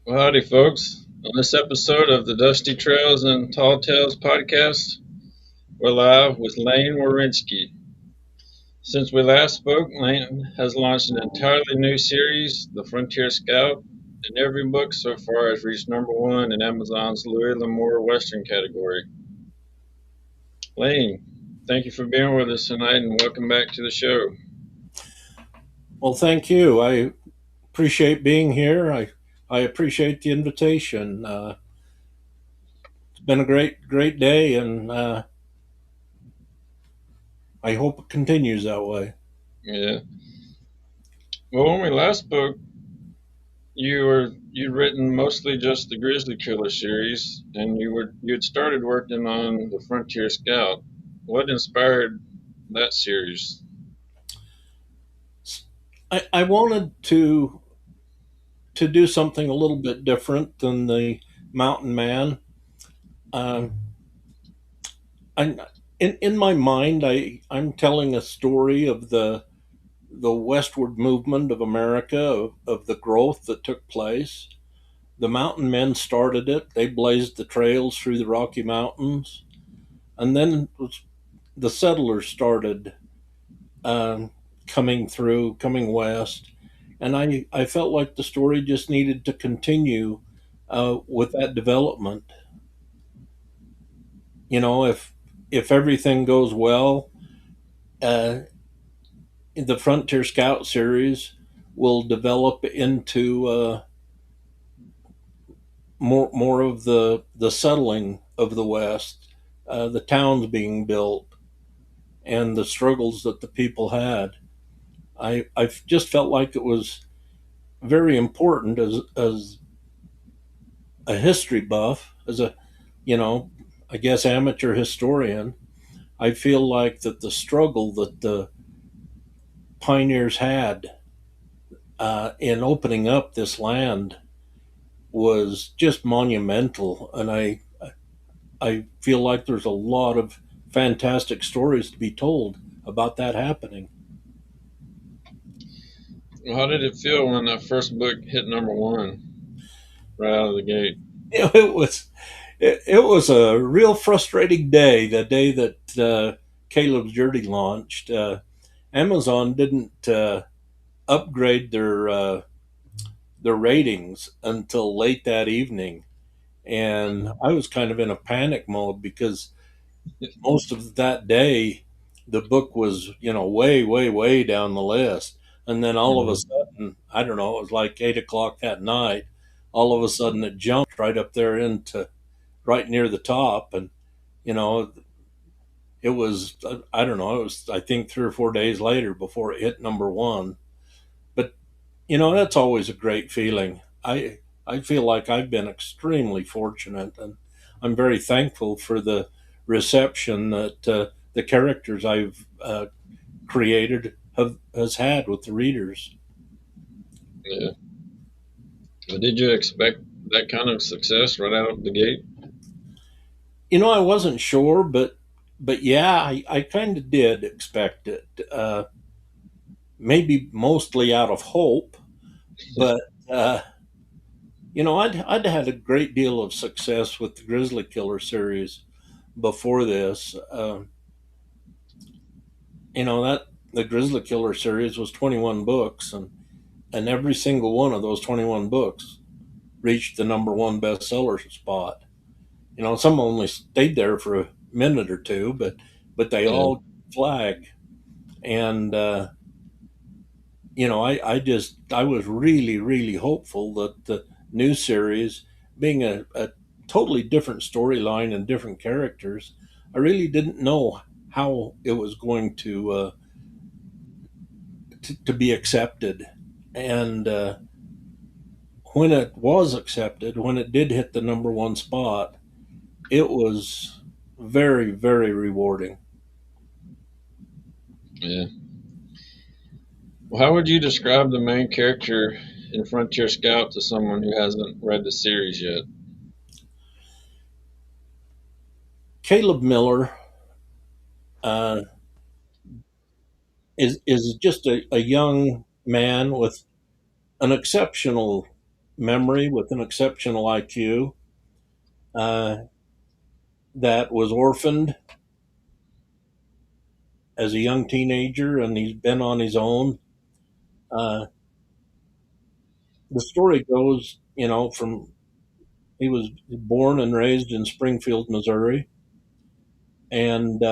Well, howdy, folks. On this episode of the Dusty Trails and Tall Tales podcast, we're live with Lane Warenski. Since we last spoke, Lane has launched an entirely new series, The Frontier Scout, and every book so far has reached number one in Amazon's Louis L'Amour Western category. Lane, thank you for being with us tonight and welcome back to the show. Well, thank you. I appreciate being here. I appreciate the invitation. It's been a great day, and I hope it continues that way. Yeah. Well, when we last spoke, you'd written mostly just the Grizzly Killer series, and you'd started working on the Frontier Scout. What inspired that series? I wanted to do something a little bit different than the Mountain Man. Um, I in my mind, I'm telling a story of the westward movement of America, of the growth that took place. The mountain men started it. They blazed the trails through the Rocky Mountains, and then the settlers started um, coming west. And I felt like the story just needed to continue with that development. You know, if everything goes well, uh, the Frontier Scout series will develop into more of the settling of the West, the towns being built, and the struggles that the people had. I just felt like it was very important as a history buff, as a you know, I guess amateur historian. I feel like that the struggle that the pioneers had in opening up this land was just monumental, and I feel like there's a lot of fantastic stories to be told about that happening. How did it feel when that first book hit number one right out of the gate? It was a real frustrating day. The day that Caleb's Journey launched, Amazon didn't upgrade their ratings until late that evening, and I was kind of in a panic mode because most of that day the book was way down the list, and then all of a Mhm. sudden, I don't know, it was like 8 o'clock that night. All of a sudden, it jumped right up there into right near the top, and you know it was I don't know, it was, I think, 3 or 4 days later before it hit number one. But that's always a great feeling. I feel like I've been extremely fortunate, and I'm very thankful for the reception that the characters I've created has had with the readers. Yeah. But did you expect that kind of success right out of the gate? I wasn't sure, but yeah, I kind of did expect it. Maybe mostly out of hope, but uh, I'd had a great deal of success with the Grizzly Killer series before this. That the Grizzly Killer series was 21 books, and every single one of those 21 books reached the number one bestseller spot. Some only stayed there for a minute or two, but they Yeah. all flag. And I was really hopeful that the new series, being a totally different storyline and different characters, I really didn't know how it was going to be accepted. And when it was accepted, when it did hit the number one spot, it was very rewarding. Yeah. Well, how would you describe the main character in Frontier Scout to someone who hasn't read the series yet? Caleb Miller uh, is just a young man with an exceptional memory with an exceptional IQ, uh, that was orphaned as a young teenager, and he's been on his own. Uh, the story goes, from he was born and raised in Springfield, Missouri, and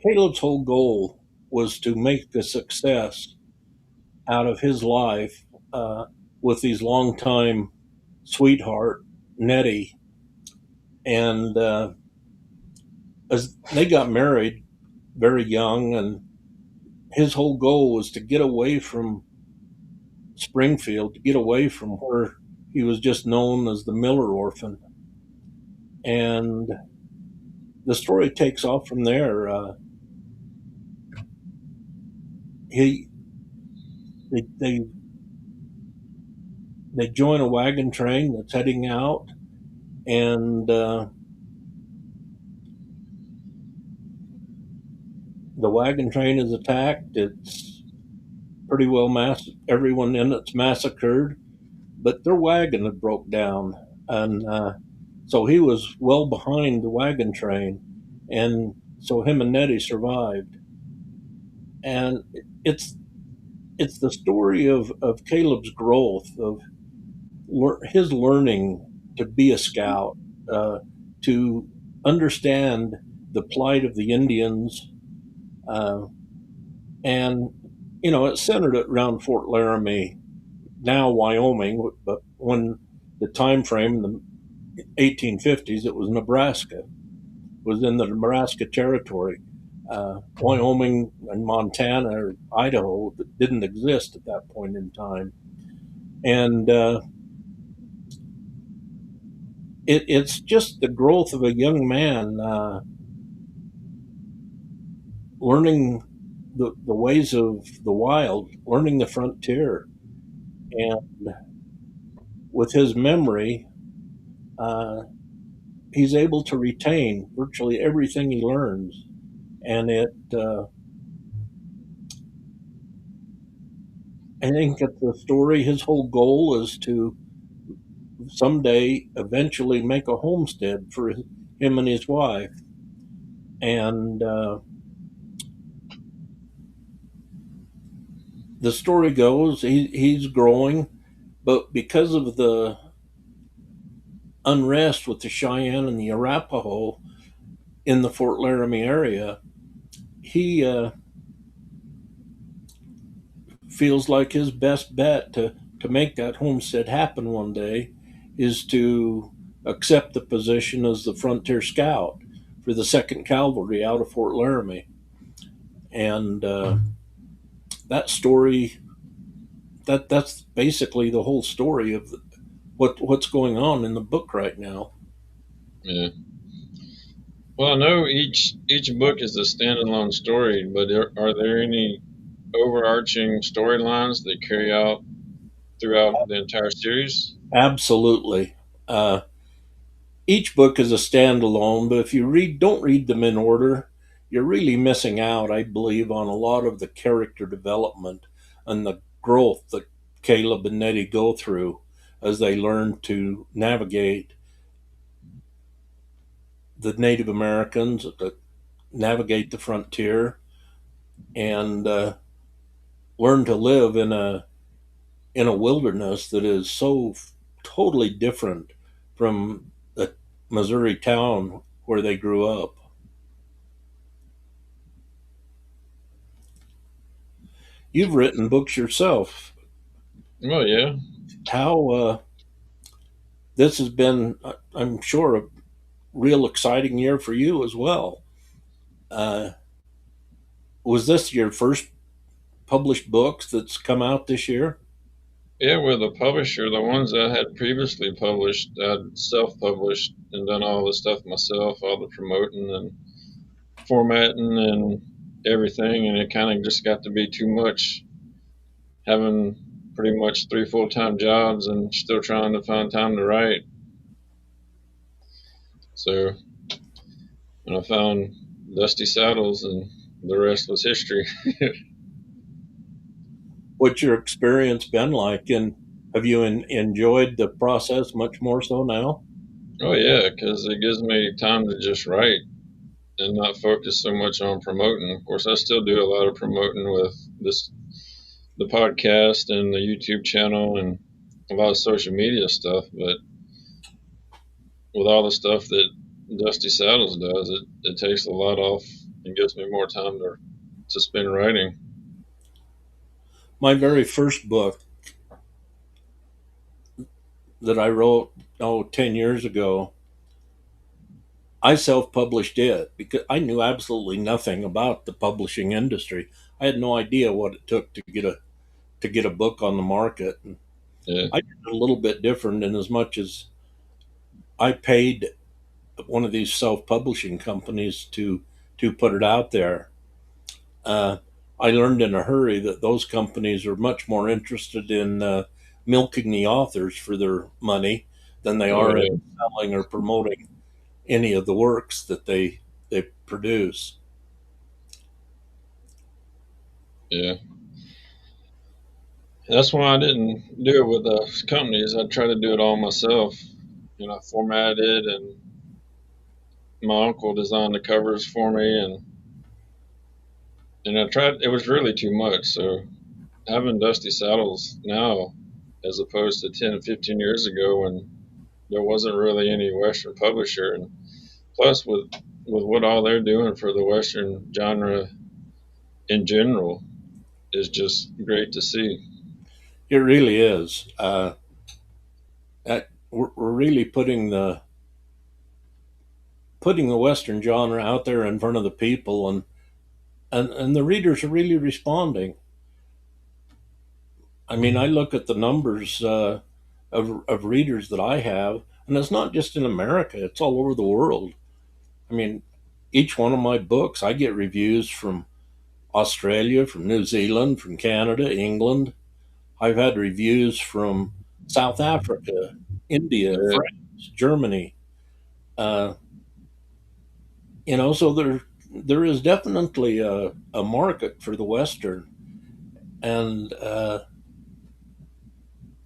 Caleb's whole goal was to make a success out of his life uh, with his longtime sweetheart, Nettie. And as they got married very young, and his whole goal was to get away from Springfield, to get away from where he was just known as the Miller orphan. And the story takes off from there. He they, they they join a wagon train that's heading out, and the wagon train is attacked. It's pretty well everyone in it's massacred, but their wagon had broke down, and so he was well behind the wagon train, and so him and Nettie survived. And it's it's the story of Caleb's growth, of his learning to be a scout, to understand the plight of the Indians, uh, and it's centered around Fort Laramie, now Wyoming, but when the time frame, the 1850s, it was Nebraska, it was in the Nebraska territory. Wyoming and Montana or Idaho didn't exist at that point in time, and it's just the growth of a young man, learning the ways of the wild, learning the frontier, and with his memory, uh, he's able to retain virtually everything he learns. And I think at the story, his whole goal is to someday eventually make a homestead for him and his wife. And the story goes, he's growing, but because of the unrest with the Cheyenne and the Arapaho in the Fort Laramie area, he feels like his best bet to make that homestead happen one day is to accept the position as the frontier scout for the Second Cavalry out of Fort Laramie. And that story, that's basically the whole story of what's going on in the book right now. Yeah. Well, I know each book is a standalone story, but are there any overarching storylines that carry out throughout the entire series? Absolutely. Uh, each book is a standalone, but if you don't read them in order, you're really missing out, I believe, on a lot of the character development and the growth that Caleb and Nettie go through as they learn to navigate the Native Americans, to navigate the frontier, and learn to live in a wilderness that is so totally different from the Missouri town where they grew up. You've written books yourself. Well, yeah, How this has been, I'm sure, a real exciting year for you as well. Uh, was this your first published book that's come out this year? yeah. With the publisher, the ones I had previously published, I'd self-published and done all the stuff myself, all the promoting and formatting and everything, and it kind of just got to be too much, having pretty much three full-time jobs and still trying to find time to write. So, and I found Dusty Saddles, and the rest was history. what's your experience been like, and have you enjoyed the process much more so now? Oh yeah, because it gives me time to just write and not focus so much on promoting. Of course, I still do a lot of promoting with this, the podcast and the YouTube channel and a lot of social media stuff. But with all the stuff that Dusty Saddles does, it takes a lot off and gives me more time to spend writing. My very first book that I wrote, 10 years ago, I self-published it because I knew absolutely nothing about the publishing industry. I had no idea what it took to get a book on the market. And Yeah, I did it a little bit different in as much as I paid one of these self-publishing companies to put it out there. Uh, I learned in a hurry that those companies are much more interested in milking the authors for their money than they oh are in yeah, selling or promoting any of the works that they produce. yeah. That's why I didn't do it with companies. I try to do it all myself. You know, I format it, and my uncle designed the covers for me, and I tried. It was really too much. So having Dusty Saddles now, as opposed to 10, 15 years ago when there wasn't really any Western publisher, and plus with what all they're doing for the Western genre in general is just great to see. It really is. We're really putting the Western genre out there in front of the people, and the readers are really responding. I mean, I look at the numbers of readers that I have, and it's not just in America; it's all over the world. I mean, each one of my books, I get reviews from Australia, from New Zealand, from Canada, England. I've had reviews from South Africa, India, Yeah, France, Germany. Uh, so there is definitely a market for the Western, and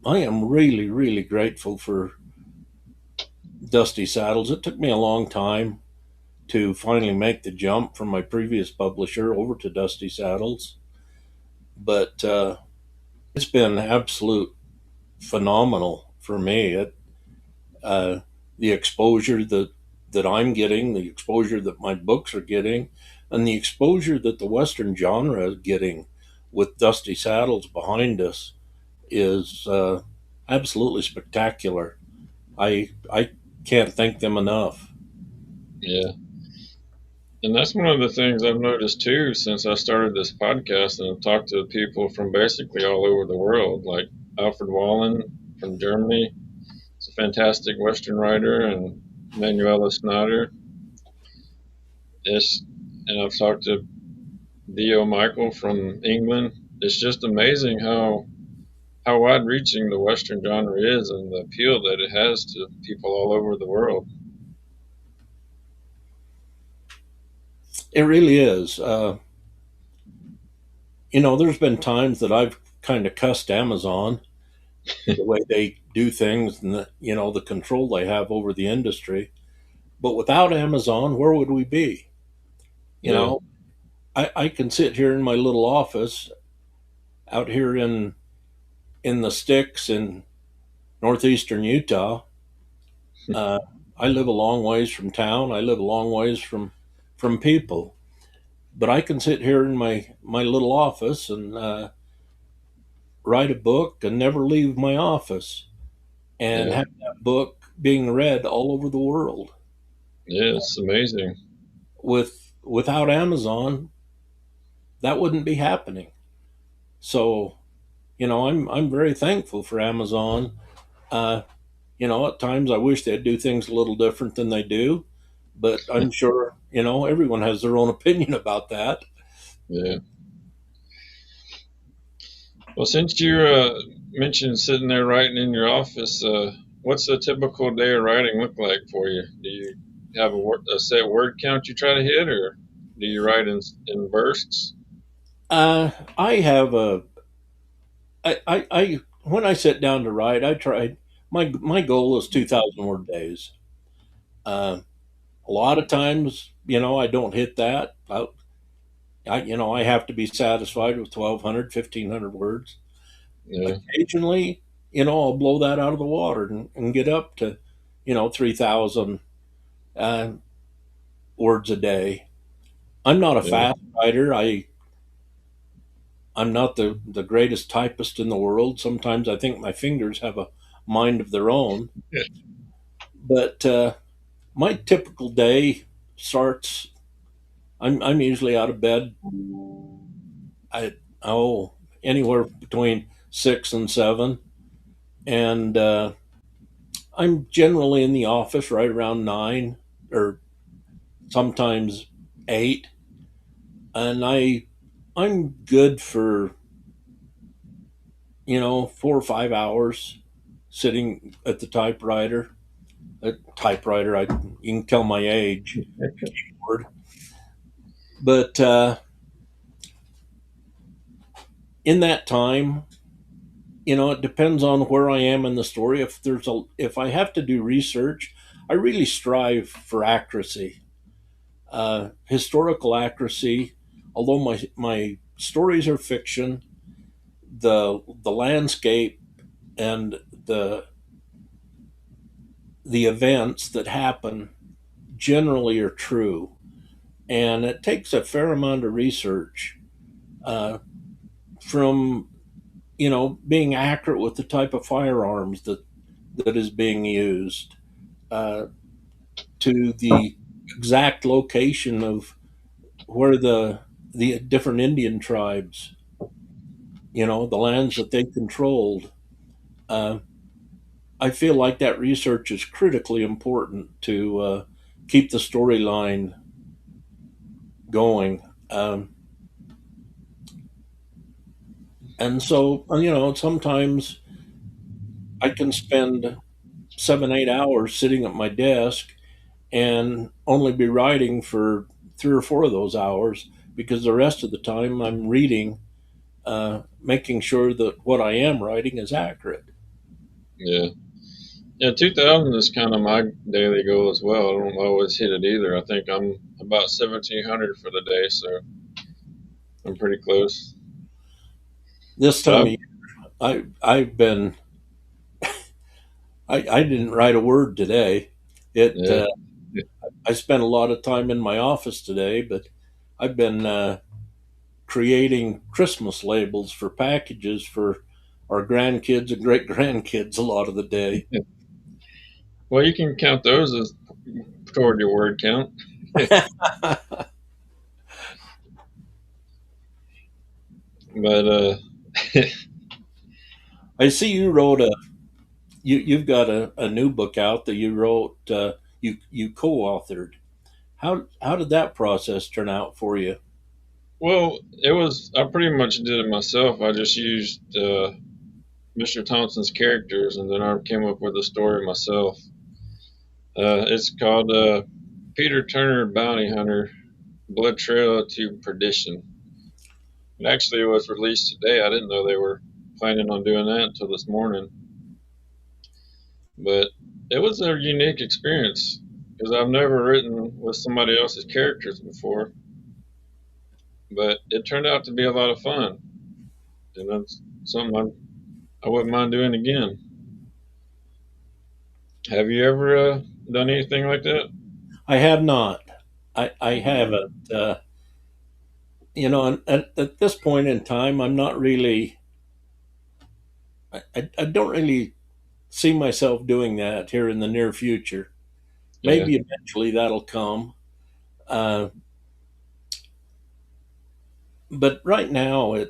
I am really, really grateful for Dusty Saddles. It took me a long time to finally make the jump from my previous publisher over to Dusty Saddles, but it's been absolute phenomenal for me. Uh, the exposure that I'm getting, the exposure that my books are getting, and the exposure that the Western genre is getting with Dusty Saddles behind us is absolutely spectacular. I can't thank them enough. yeah. And that's one of the things I've noticed too since I started this podcast and I've talked to people from basically all over the world, like Alfred Wallen from Germany. He's a fantastic Western writer, and Manuela Snyder. It's, and I've talked to Dio Michael from England. It's just amazing how wide reaching the Western genre is and the appeal that it has to people all over the world. It really is. There's been times that I've kind of cussed Amazon the way they do things and the control they have over the industry. But without Amazon, where would we be? You Yeah, know, I can sit here in my little office out here in the sticks in northeastern Utah. Uh, I live a long ways from town. I live a long ways from people. But I can sit here in my little office and write a book and never leave my office and yeah, have that book being read all over the world. yeah. It's amazing. Without Amazon, that wouldn't be happening. So, I'm very thankful for Amazon. Uh, at times I wish they'd do things a little different than they do, but I'm sure, everyone has their own opinion about that. Yeah. Well, since you mentioned sitting there writing in your office, what's a typical day of writing look like for you? Do you have a set word count you try to hit, or do you write in bursts? I have I when I sit down to write, I tried my goal is 2,000 word days. Uh, a lot of times, I don't hit that. I have to be satisfied with 1,200, 1,500 words. Yeah, Occasionally, I'll blow that out of the water and get up to, 3,000 uh, words a day. I'm not a yeah, fast writer. I'm not the greatest typist in the world. Sometimes I think my fingers have a mind of their own. yeah, But my typical day starts. I'm usually out of bed at anywhere between 6 and 7, and I'm generally in the office right around 9 or sometimes 8, and I'm good for 4 or 5 hours sitting at the typewriter. A typewriter, you can tell my age. Keyboard. But in that time, it depends on where I am in the story. If I have to do research, I really strive for accuracy, historical accuracy. Although my stories are fiction, the landscape and the events that happen generally are true, and it takes a fair amount of research uh, from being accurate with the type of firearms that is being used, uh, to the exact location of where the different Indian tribes, the lands that they controlled. Uh, I feel like that research is critically important to keep the storyline going. And so, sometimes I can spend 7, 8 hours sitting at my desk and only be writing for 3 or 4 of those hours, because the rest of the time I'm reading, making sure that what I am writing is accurate. yeah. Yeah, 2000 is kind of my daily goal as well. I don't always hit it either. I think I'm about 1,700 for the day, so I'm pretty close. This But time of year, I've been I didn't write a word today. It yeah, I spent a lot of time in my office today, but I've been creating Christmas labels for packages for our grandkids and great grandkids a lot of the day. well, you can count those as toward your word count. But I see you've got a new book out that you wrote, you co-authored. How did that process turn out for you? well, it was I pretty much did it myself. I just used Mr. Thompson's characters, and then I came up with a story myself. It's called Peter Turner Bounty Hunter: Blood Trail to Perdition. It actually was released today. I didn't know they were planning on doing that until this morning. But it was a unique experience because I've never written with somebody else's characters before. But it turned out to be a lot of fun, and that's something I wouldn't mind doing again. Have you ever done anything like that? I have not. I haven't. At this point in time, I'm not really. I don't really see myself doing that here in the near future. Yeah, Maybe eventually that'll come. Uh, but right now,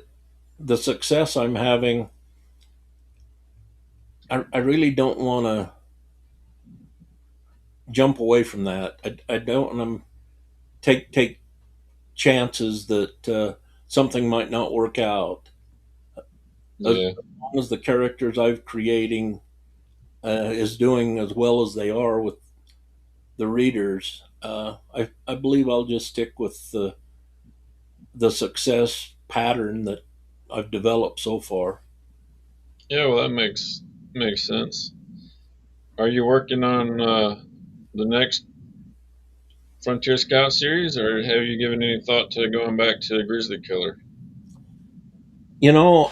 the success I'm having, I really don't want to jump away from that. I don't want to take chances that something might not work out. As yeah, long as the characters I've creating is doing as well as they are with the readers, I believe I'll just stick with the success pattern that I've developed so far. Yeah, well, that makes sense. Are you working on the next Frontier Scout series, or have you given any thought to going back to Grizzly Killer? You know,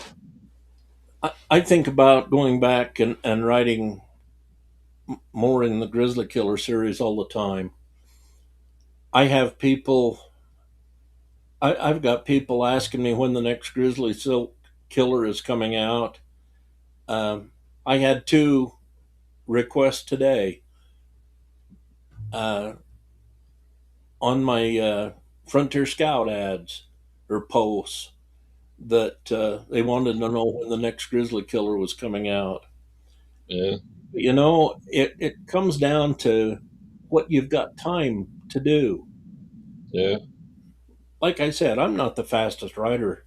I think about going back and writing more in the Grizzly Killer series all the time. I have people, I've got people asking me when the next Killer is coming out. Um, I had two requests today uh, on my Frontier Scout ads or posts that they wanted to know when the next Grizzly Killer was coming out. Yeah, It comes down to what you've got time to do. yeah, Like I said, I'm not the fastest writer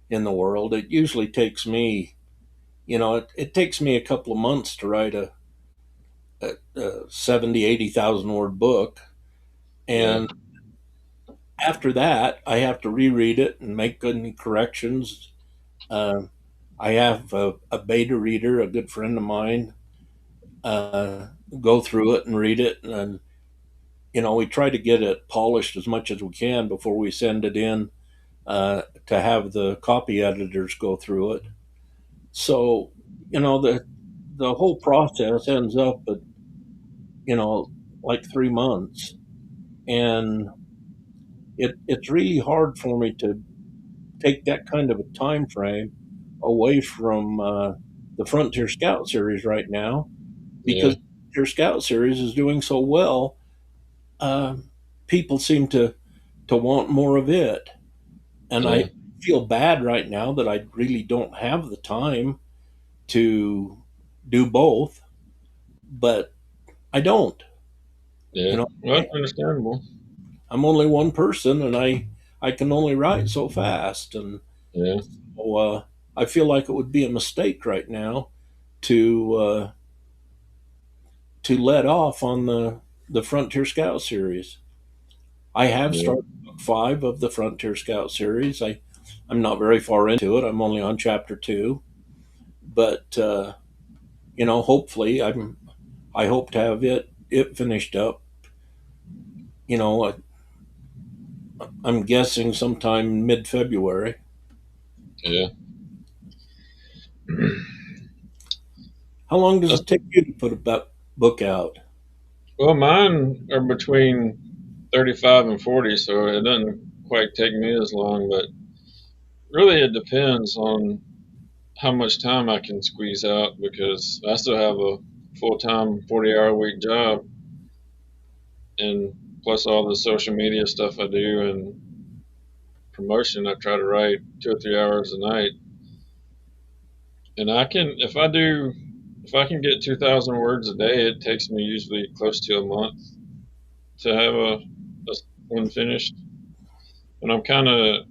in the world. It usually takes me, it takes me a couple of months to write a 70, 80,000 word book. yeah, And after that, I have to reread it and make any corrections. Uh, I have a beta reader, a good friend of mine, uh, go through it and read it. And, we try to get it polished as much as we can before we send it in to have the copy editors go through it. So, the whole process ends up at, you know, like 3 months. And it's really hard for me to take that kind of a time frame away from the Frontier Scout series right now yeah, because Frontier Scout series is doing so well. Uh, People seem to want more of it, and yeah, I feel bad right now that I really don't have the time to do both, but I don't. You yeah. know, Well, that's understandable. I'm only one person, and I can only write so fast, and Yeah, so, I feel like it would be a mistake right now to to let off on the Frontier Scout series. I have yeah, started book 5 of the Frontier Scout series. I'm not very far into it. I'm only on chapter 2, but hopefully I hope to have it finished up. You know, I'm guessing sometime mid February. yeah. How long does That's, it take you to put a book out? well, mine are between 35 and 40, so it doesn't quite take me as long, but really it depends on how much time I can squeeze out because I still have a full time 40-hour a week job, and plus all the social media stuff I do and promotion. I try to write 2 or 3 hours a night, and if I can get 2,000 words a day, it takes me usually close to a month to have a one finished. And I'm kind of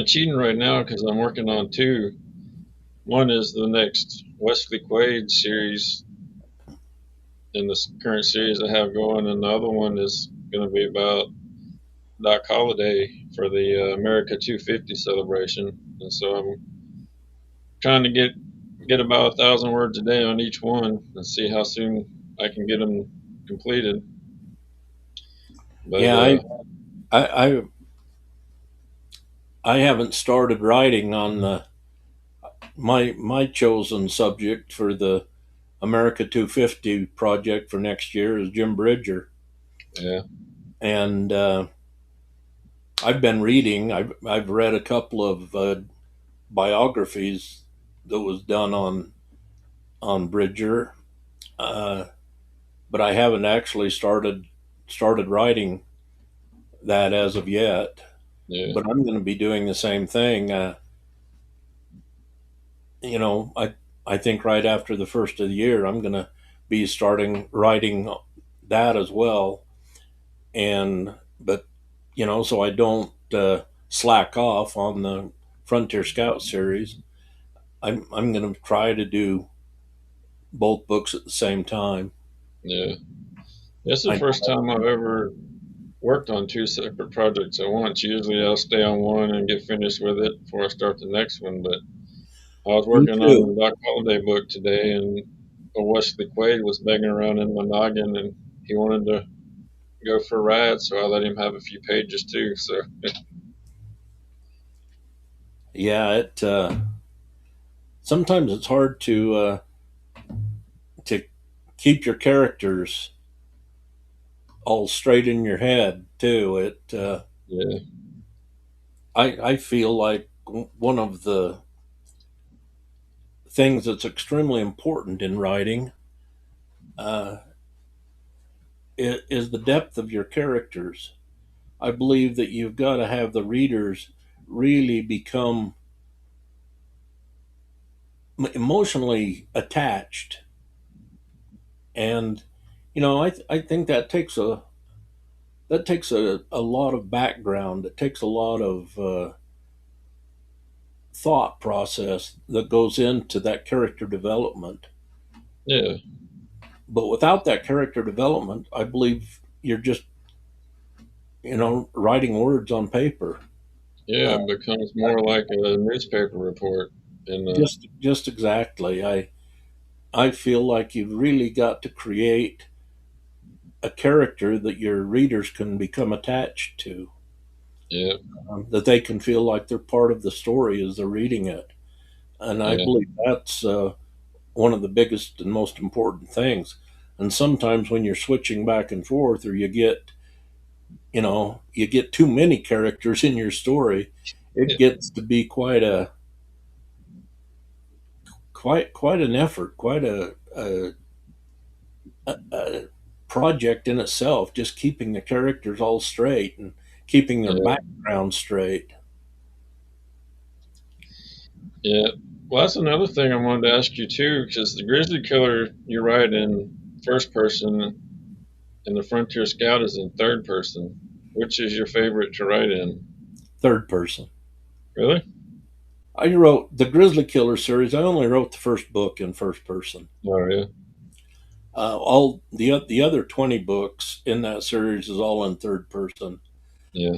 cheating right now because I'm working on two. One is the next Wesley Quaid series in this current series I have going, and the other one is going to be about Doc Holliday for the America 250 celebration. And so I'm trying to get about 1,000 words a day on each one and see how soon I can get them completed. But Yeah, I I haven't started writing on my chosen subject for the America 250 project for next year is Jim Bridger, yeah, and I've been reading. I've read a couple of biographies that was done on Bridger, uh, but I haven't actually started writing that as of yet. yeah, But I'm going to be doing the same thing. I think right after the first of the year, I'm going to be starting writing that as well. And but so I don't slack off on the Frontier Scout series. I'm going to try to do both books at the same time. yeah. This is the I first time I've ever worked on two separate projects at once. Usually I'll stay on one and get finished with it before I start the next one, but I was Me working on too. the Doc Holliday book today, and Wesley Quaid was begging around in my noggin, and he wanted to go for a ride, so I let him have a few pages too. So Yeah, it sometimes it's hard to keep your characters all straight in your head too. yeah, I feel like one of the things that's extremely important in writing uh, is the depth of your characters. I believe that you've got to have the readers really become emotionally attached, and I think that takes a lot of background. It takes a lot of thought process that goes into that character development. yeah, But without that character development, I believe you're just writing words on paper. yeah. Uh, It becomes more like a newspaper report, and just exactly. I feel like you've really got to create a character that your readers can become attached to, yeah, that they can feel like they're part of the story as they're reading it. And I yeah, believe that's one of the biggest and most important things. And sometimes when you're switching back and forth, or you get too many characters in your story, it yeah, gets to be quite an effort, quite a project in itself, just keeping the characters all straight and keeping their yeah, background straight. yeah. Well, that's another thing I wanted to ask you too, because the Grizzly Killer you write in first person, and the Frontier Scout is in third person. Which is your favorite to write in? Third person. Really? I wrote the Grizzly Killer series. I only wrote the first book in first person. Oh yeah, All the other 20 books in that series is all in third person. yeah,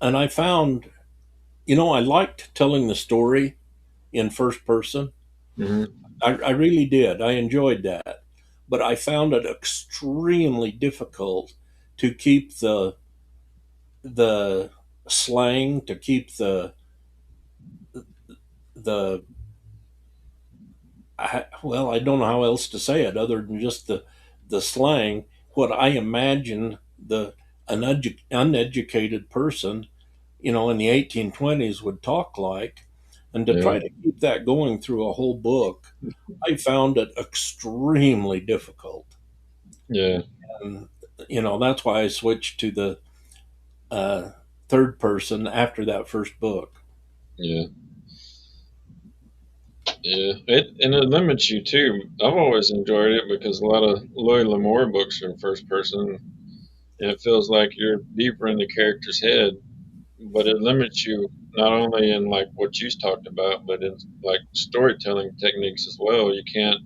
And I found, I liked telling the story in first person. hmm, I really did. I enjoyed that. But I found it extremely difficult to keep the slang, to keep the well, I don't know how else to say it other than just the slang, what I imagine an uneducated person, in the 1820s would talk like, and to yeah, try to keep that going through a whole book, I found it extremely difficult. yeah, And that's why I switched to the uh, third person after that first book. yeah, yeah. It limits you too. I've always enjoyed it because a lot of Louis L'Amour books are in first person, and it feels like you're deeper in the character's head. But it limits you not only in like what you talked about, but in like storytelling techniques as well. You can't.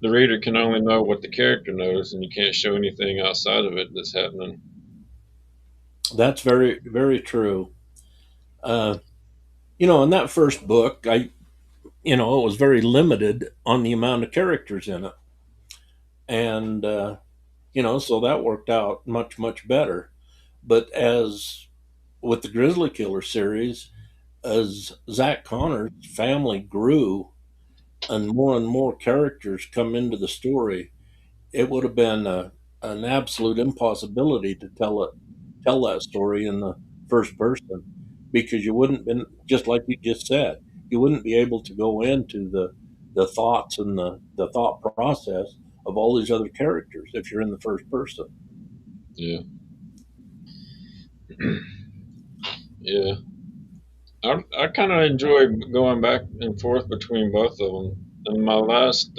The reader can only know what the character knows, and you can't show anything outside of it that's happening. That's very, very true. Uh, in that first book, it was very limited on the amount of characters in it. And, so that worked out much, much better. But as with the Grizzly Killer series, as Zach Connor's family grew and more characters come into the story, it would have been an absolute impossibility to tell that story in the first person, because you wouldn't been, just like you just said, you wouldn't be able to go into the thoughts and the thought process of all these other characters if you're in the first person. Yeah, yeah. I kind of enjoy going back and forth between both of them. In my last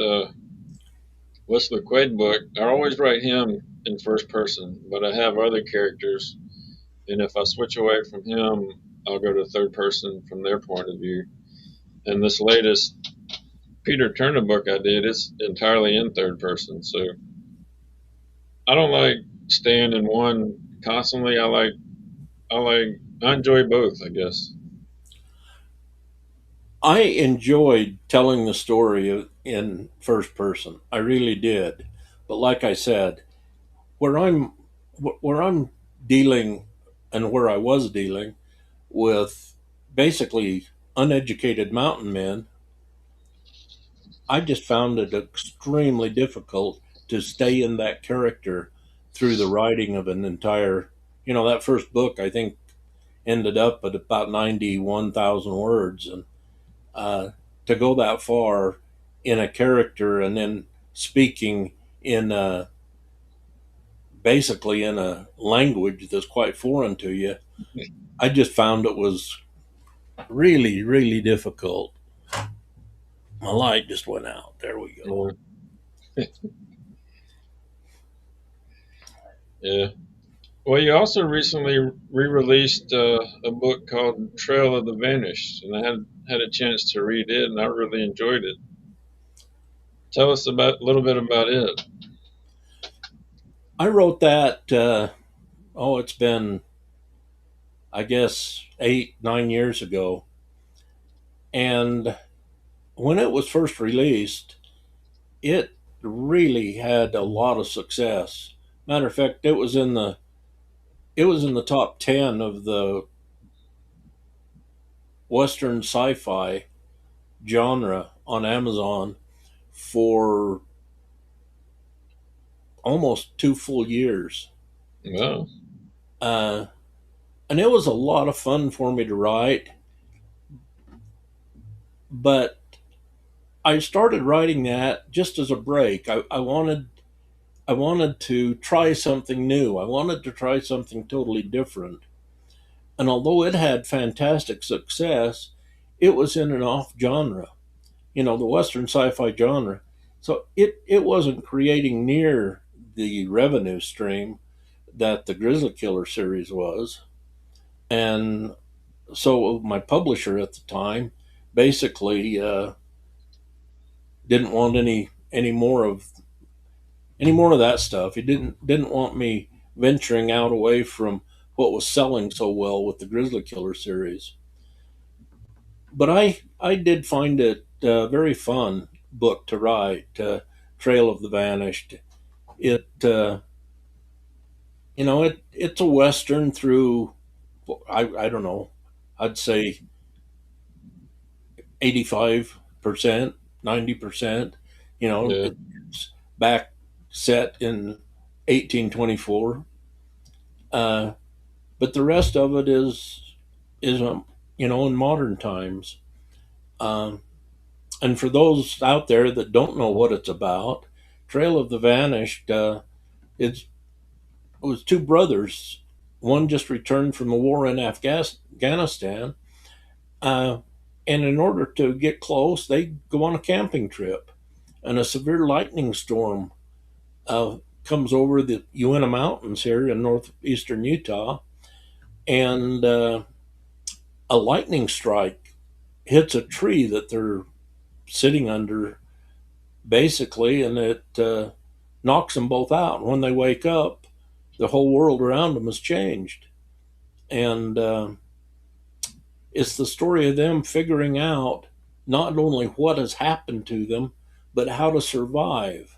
Wesley Quaid book, I always write him in first person, but I have other characters, and if I switch away from him, I'll go to third person from their point of view. And this latest Peter Turner book I did, it's entirely in third person. So I don't like staying in one constantly. I enjoy both, I guess. I enjoyed telling the story in first person. I really did. But like I said, where I'm where I'm dealing and where I was dealing with basically uneducated mountain men, I just found it extremely difficult to stay in that character through the writing of an entire, that first book I think ended up at about 91,000 words. And uh, to go that far in a character and then speaking in basically in a language that's quite foreign to you, I just found it was really, really difficult. My light just went out. There we go. Yeah. Yeah. Well, you also recently re-released a book called Trail of the Vanished, and I had a chance to read it, and I really enjoyed it. Tell us about a little bit about it. I wrote that, it's been, I guess, 8, 9 years ago. And when it was first released, it really had a lot of success. Matter of fact, it was in the top 10 of the Western sci-fi genre on Amazon for almost 2 full years. Well, Uh, and it was a lot of fun for me to write, but I started writing that just as a break. I wanted to try something new. I wanted to try something totally different. And although it had fantastic success, it was in an off genre, the Western sci fi genre. So it wasn't creating near the revenue stream that the Grizzly Killer series was. And so my publisher at the time basically didn't want any more of that stuff. He didn't want me venturing out away from what was selling so well with the Grizzly Killer series. But I did find it a very fun book to write. Trail of the Vanished. It it's a western through I don't know. I'd say 85%, 90%. yeah, It's back set in 1824. Uh, but the rest of it is in modern times. Um, and for those out there that don't know what it's about, Trail of the Vanished, it was two brothers. One just returned from a war in Afghanistan, uh, and in order to get close, they go on a camping trip, and a severe lightning storm comes over the Uinta Mountains here in northeastern Utah, and a lightning strike hits a tree that they're sitting under, basically, and it knocks them both out. When they wake up, the whole world around them has changed, and it's the story of them figuring out not only what has happened to them, but how to survive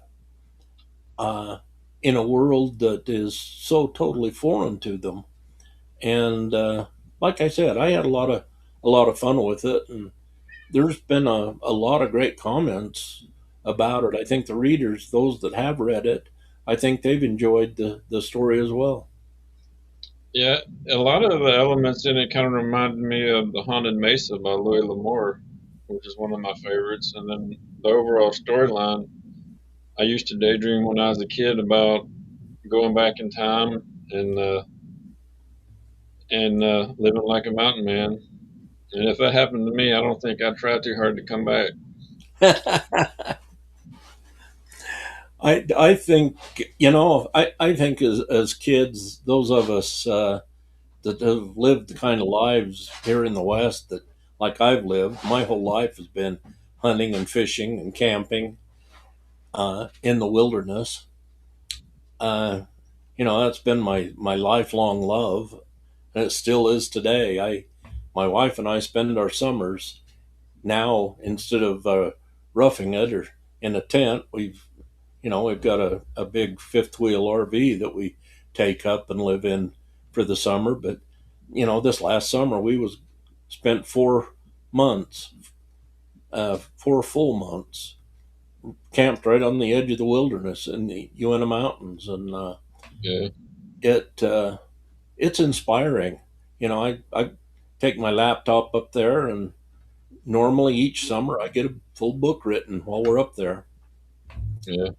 uh, in a world that is so totally foreign to them. And like I said, I had a lot of fun with it, and there's been a lot of great comments about it. I think the readers, those that have read it, I think they've enjoyed the story as well. yeah. A lot of the elements in it kind of reminded me of The Haunted Mesa by Louis L'Amour, which is one of my favorites. And then the overall storyline, I used to daydream when I was a kid about going back in time and living like a mountain man. And if that happened to me, I don't think I'd try too hard to come back. I think I think as kids, those of us that have lived the kind of lives here in the West that like I've lived, my whole life has been hunting and fishing and camping in the wilderness. Uh, that's been my lifelong love, and it still is today. My wife and I spend our summers now instead of roughing it or in a tent, we've got a big fifth wheel RV that we take up and live in for the summer. But this last summer we was spent 4 months, 4 full months, camped right on the edge of the wilderness in the Uinta Mountains, and Yeah, it it's inspiring. I take my laptop up there, and normally each summer I get a full book written while we're up there. yeah,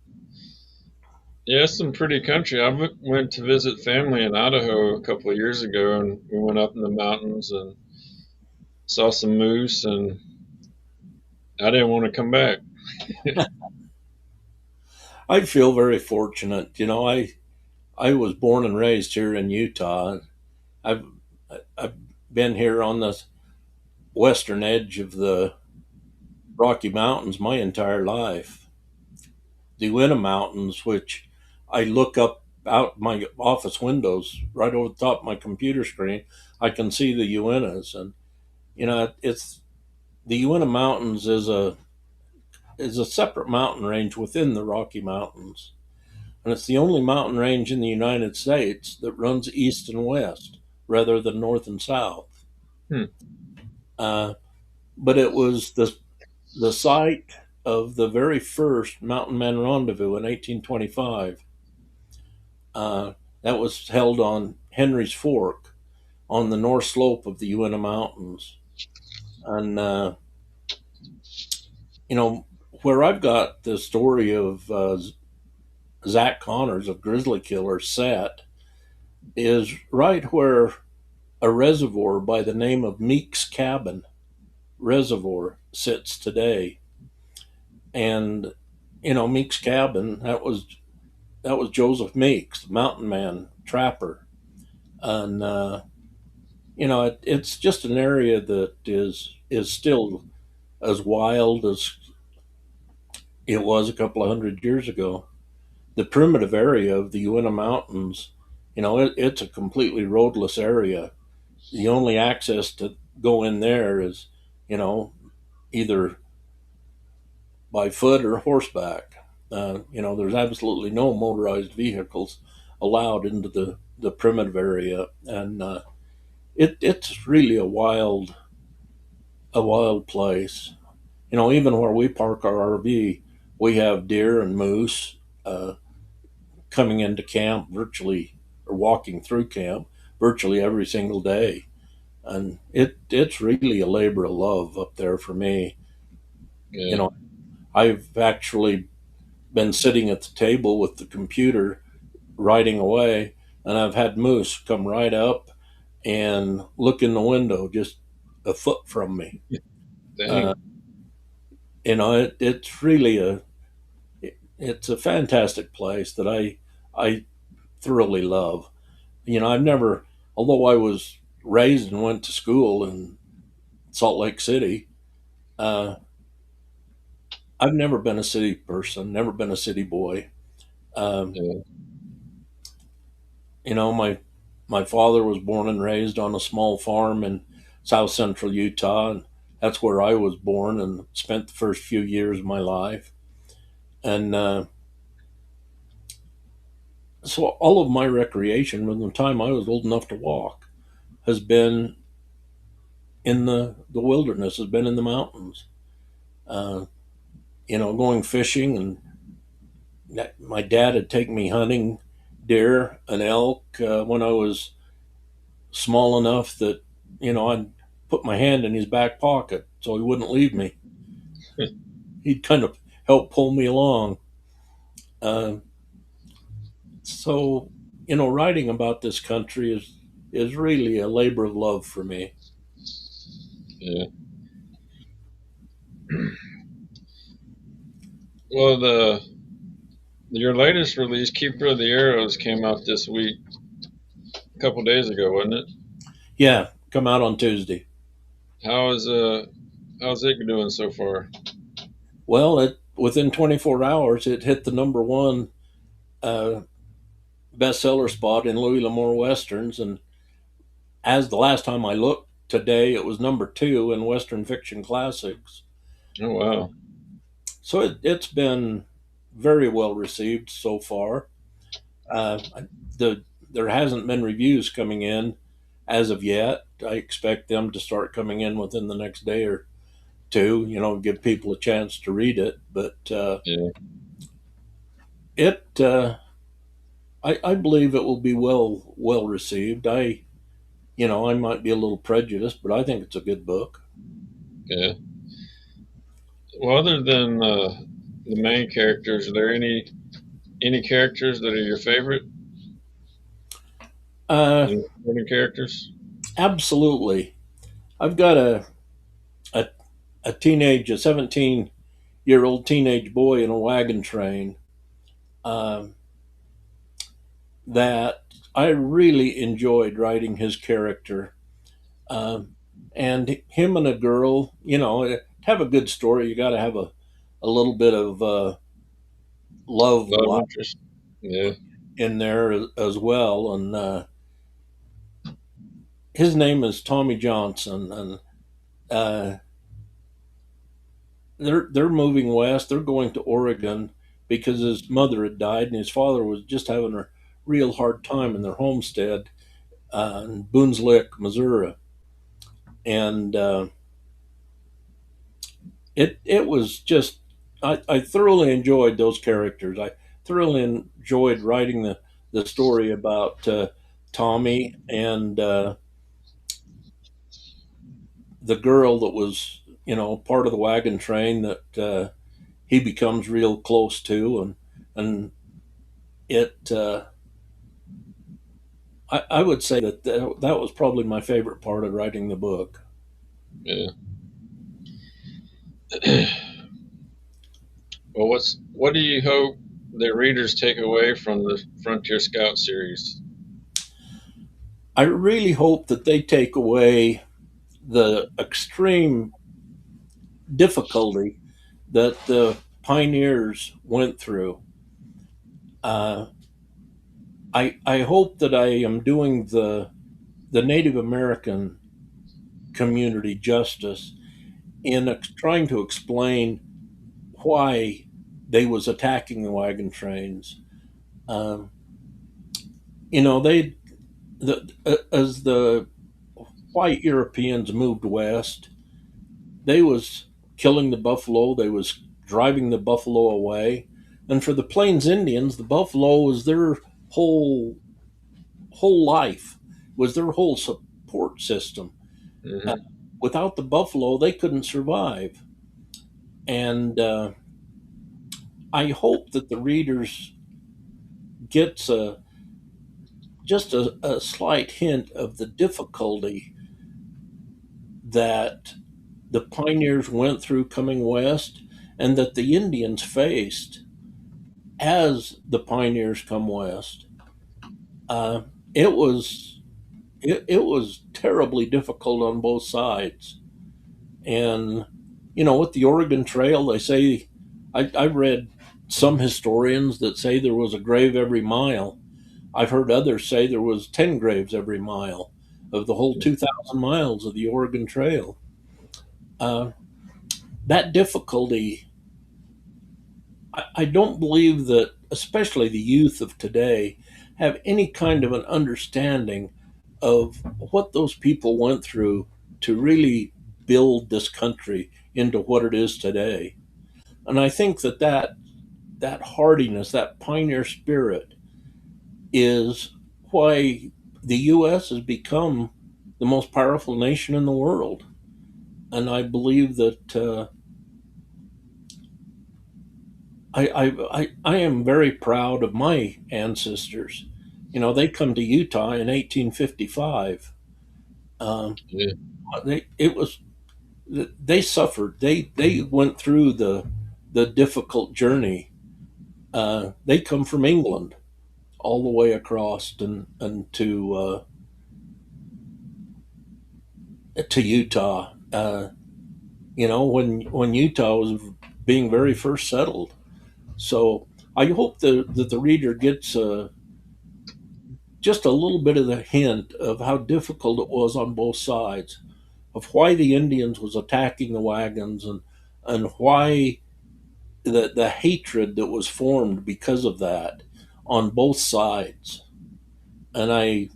yeah. It's some pretty country. Went to visit family in Idaho a couple of years ago, and we went up in the mountains and saw some moose, and I didn't want to come back. I feel very fortunate. I was born and raised here in Utah. I've I've been here on the western edge of the Rocky Mountains my entire life. The Uinta Mountains, which I look up out my office windows right over the top of my computer screen, I can see the Uintas, and it's the Uinta Mountains is a separate mountain range within the Rocky Mountains, and it's the only mountain range in the United States that runs east and west rather than north and south. Hmm. Uh, but it was the site of the very first Mountain Men Rendezvous in 1825. Uh, that was held on Henry's Fork on the north slope of the Uinta Mountains. And, where I've got the story of Zach Connors of Grizzly Killer set is right where a reservoir by the name of Meek's Cabin Reservoir sits today. And, Meek's Cabin, that was Joseph Meeks, the mountain man trapper. And, it's just an area that is still as wild as it was a couple of hundred years ago. The primitive area of the Uinta Mountains, it's a completely roadless area. The only access to go in there is, you know, either by foot or horseback. There's absolutely no motorized vehicles allowed into the primitive area, and it's really a wild place. Even where we park our RV, we have deer and moose uh, coming into camp virtually or walking through camp virtually every single day, and it's really a labor of love up there for me. You Yeah, know, I've actually been sitting at the table with the computer writing away, and I've had moose come right up and look in the window just a foot from me. Uh, dang. it's really it's a fantastic place that I thoroughly love. I've never, although I was raised and went to school in Salt Lake City, uh, I've never been a city person, never been a city boy. Um, Yeah, my father was born and raised on a small farm in south central Utah, and that's where I was born and spent the first few years of my life. And so all of my recreation from the time I was old enough to walk has been in the wilderness, has been in the mountains. Uh, going fishing, and my dad had taken me hunting deer and elk when I was small enough that I'd put my hand in his back pocket so he wouldn't leave me. He'd kind of help pull me along. Uh, so writing about this country is really a labor of love for me. yeah. Well, the your latest release, Keeper of the Arrows, came out this week, a couple days ago, wasn't it? Yeah, come out on Tuesday. How is how's it doing so far? Well, within 24 hours, it hit the number one uh, bestseller spot in Louis L'Amour Westerns, and as the last time I looked, today. It was number two in Western Fiction Classics. Oh wow. So it's been very well received so far. Uh, the There hasn't been reviews coming in as of yet. I expect them to start coming in within the next day or two. Give people a chance to read it. But Yeah. it, I believe it will be well received. I might be a little prejudiced, but I think it's a good book. Yeah. Well, other than the main characters, are there any characters that are your favorite? Uh, Any supporting characters? Absolutely. I've got a a 17-year-old teenage boy in a wagon train um, that I really enjoyed writing his character. Um, and him and a girl, to have a good story, you got to have a little bit of love Love interest? Yeah. in there as well. And his name is Tommy Johnson, and uh, they're moving west. They're going to Oregon because his mother had died, and his father was just having a real hard time in their homestead in Boone's Lick, Missouri. And it was just I thoroughly enjoyed those characters. I thoroughly enjoyed writing the story about Tommy and the girl that was part of the wagon train that he becomes real close to, and it I would say that was probably my favorite part of writing the book. Yeah. Well, what do you hope the readers take away from the Frontier Scout series? I really hope that they take away the extreme difficulty that the pioneers went through. Uh, I hope that I am doing the Native American community justice in trying to explain why they was attacking the wagon trains. Um, they as the white Europeans moved west, they was killing the buffalo. They was driving the buffalo away, and for the Plains Indians, the buffalo was their whole life, was their whole support system. Uh, Hmm. Without the buffalo, they couldn't survive. And I hope that the readers gets just a slight hint of the difficulty that the pioneers went through coming west and that the Indians faced as the pioneers come west. Uh, it was it was terribly difficult on both sides. And with the Oregon Trail, they say I read some historians that say there was a grave every mile. I've heard others say there was 10 graves every mile of the whole 2,000 miles of the Oregon Trail. Uh, that difficulty, I don't believe that, especially the youth of today, have any kind of an understanding of what those people went through to really build this country into what it is today. And I think that hardiness, that pioneer spirit, is why the U.S. has become the most powerful nation in the world. And I believe that I am very proud of my ancestors. They come to Utah in 1855. Um, Yeah. they suffered. They went through the difficult journey. They come from England all the way across and to Utah. When Utah was being very first settled. So I hope that the reader gets just a little bit of the hint of how difficult it was on both sides. of why the Indians was attacking the wagons, and why the hatred that was formed because of that on both sides. And I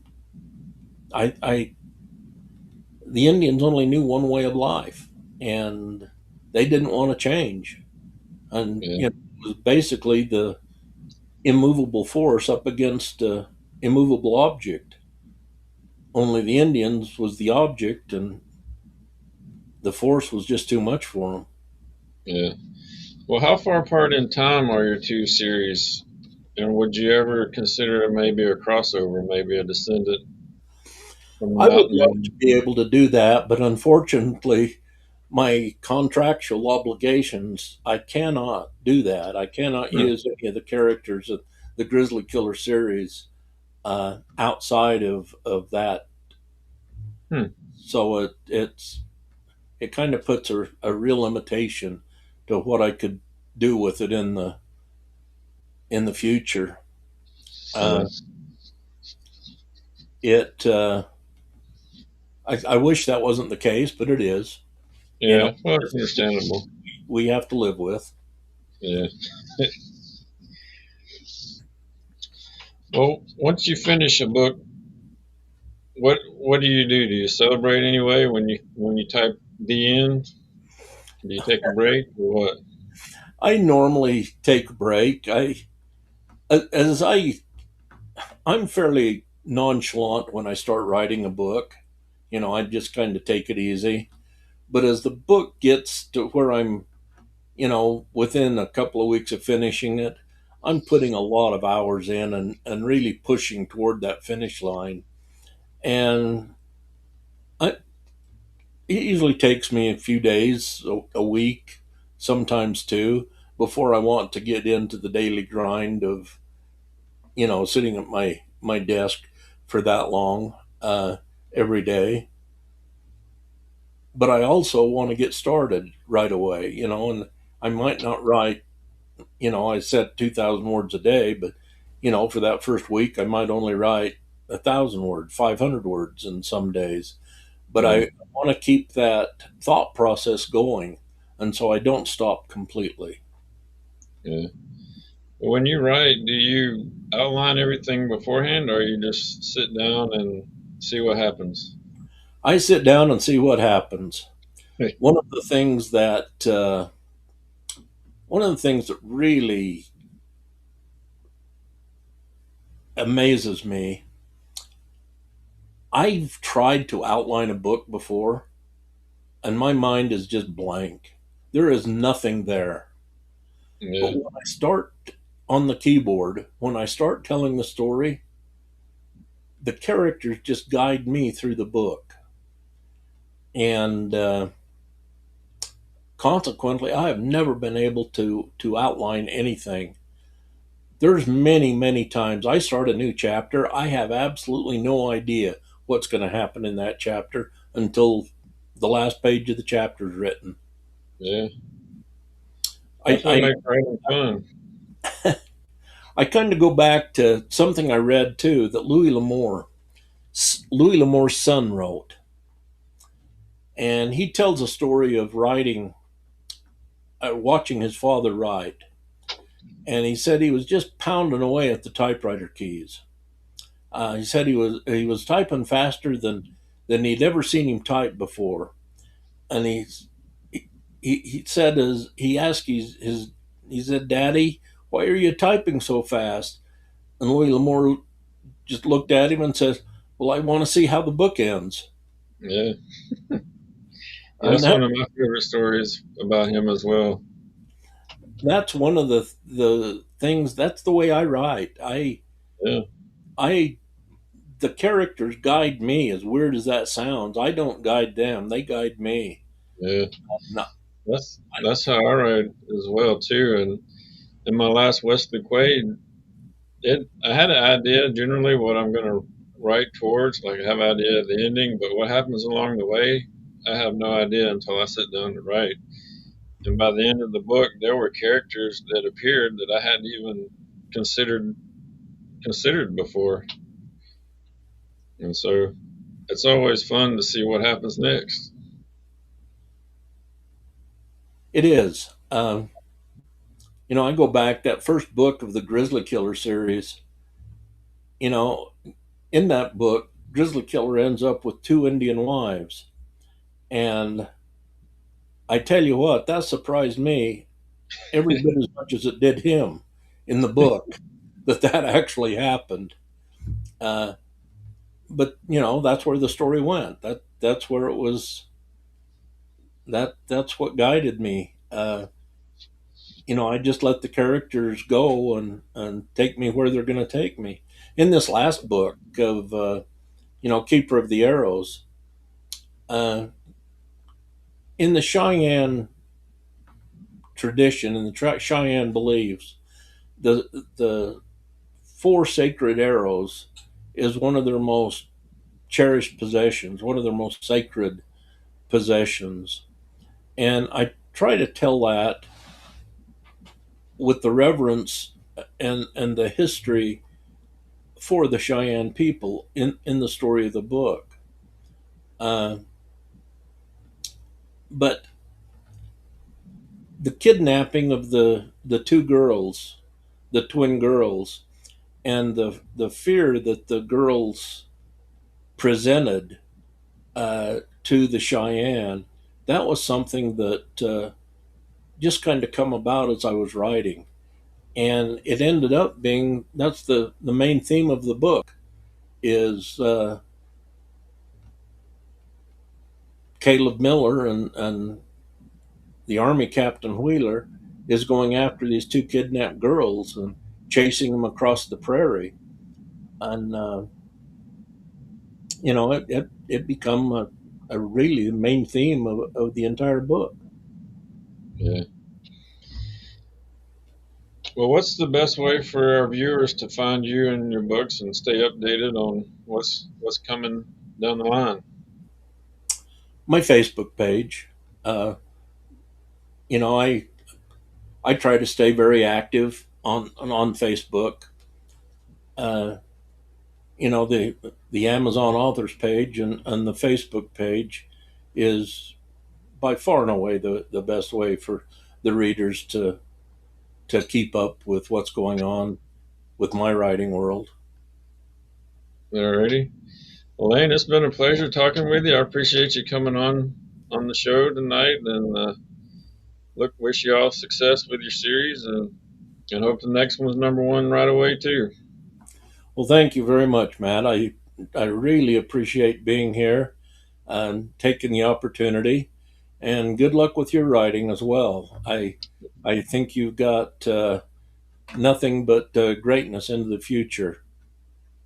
the Indians only knew one way of life, and they didn't want to change. And Yeah. it was basically the immovable force up against a immovable object. Only the Indians was the object, and the force was just too much for them. Yeah. Well, how far apart in time are your two series? And would you ever consider maybe a crossover, maybe a descendant from the I would Mountain love to Man? be able to do that, but unfortunately, my contractual obligations, I cannot do that. I cannot Hmm. use any of the characters of the Grizzly Killer series outside of that. Hmm. So it kind of puts a real limitation to what I could do with it in the future. Yeah. Uh, it I wish that wasn't the case, but it is. You know, Yeah. Well, it's understandable. we have to live with. Yeah. Well, once you finish a book, what do you do? Do you celebrate anyway when you type the end? Do you take a break or what? I normally take a break. As I'm fairly nonchalant when I start writing a book. I just kind of take it easy. But as the book gets to where I'm, within a couple of weeks of finishing it, I'm putting a lot of hours in and really pushing toward that finish line. And it usually takes me a few days, a week, sometimes two, before I want to get into the daily grind of, sitting at my desk for that long every day. But I also want to get started right away, and I might not write, I set 2,000 words a day, but, for that first week, I might only write 1,000 words, 500 words in some days. But Yeah. I want to keep that thought process going. And so I don't stop completely. Yeah. When you write, do you outline everything beforehand, or you just sit down and see what happens? I sit down and see what happens. One of the things that, uh, One of the things that really amazes me, I've tried to outline a book before, and my mind is just blank. There is nothing there. But Yeah. when I start on the keyboard, when I start telling the story, the characters just guide me through the book. And consequently, I have never been able to outline anything. There's many times I start a new chapter, I have absolutely no idea what's going to happen in that chapter until the last page of the chapter is written. Yeah. That's what I makes writing fun. I kind of go back to something I read too that Louis L'Amour's son wrote, and he tells a story of watching his father write, and he said he was just pounding away at the typewriter keys. He said he was typing faster than he'd ever seen him type before, and he said as he asked he said, "Daddy, why are you typing so fast?" And Louis L'Amour just looked at him and says, "Well, I want to see how the book ends." Yeah. Yeah, And that's one of my favorite stories about him as well. that's one of the things. That's the way I write. Yeah. I the characters guide me. As weird as that sounds, I don't guide them; they guide me. Yeah. No, That's how I write as well too. And in my last Wesley Quaid, I had an idea generally what I'm going to write towards. Like I have an idea of the ending, but what happens along the way, I have no idea until I sit down to write. And by the end of the book, there were characters that appeared that I hadn't even considered before. And so it's always fun to see what happens next. It is. I go back that first book of the Grizzly Killer series. You know, in that book, Grizzly Killer ends up with two Indian wives, and I tell you what, that surprised me every bit as much as it did him in the book that actually happened. Uh, but that's where the story went. That's where it was. That's what guided me. I just let the characters go and take me where they're going to take me. In this last book of Keeper of the Arrows, uh, in the Cheyenne tradition, in the Cheyenne beliefs, the four sacred arrows is one of their most cherished possessions, one of their most sacred possessions. And I try to tell that with the reverence and the history for the Cheyenne people in the story of the book. Uh, but the kidnapping of the two girls, the twin girls, and the fear that the girls presented to the Cheyenne, that was something that just kind of come about as I was writing. And it ended up being that's the main theme of the book is Caleb Miller and the Army Captain Wheeler is going after these two kidnapped girls and chasing them across the prairie. And, it become a really main theme of the entire book. Yeah. Well, what's the best way for our viewers to find you and your books and stay updated on what's coming down the line? My Facebook page, uh, you know, I try to stay very active on Facebook. Uh, the Amazon authors page and the Facebook page is by far and away the best way for the readers to keep up with what's going on with my writing world. Alrighty. Well, Lane, it's been a pleasure talking with you. I appreciate you coming on the show tonight, and wish you all success with your series, and hope the next one's number one right away too. Well, thank you very much, Matt. I really appreciate being here and taking the opportunity. And good luck with your writing as well. I think you've got nothing but greatness into the future.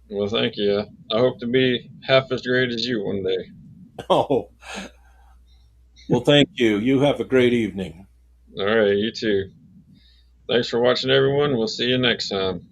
Well, thank you. I hope to be half as great as you one day. Oh, well, thank you. You have a great evening. All right, you too. Thanks for watching, everyone. We'll see you next time.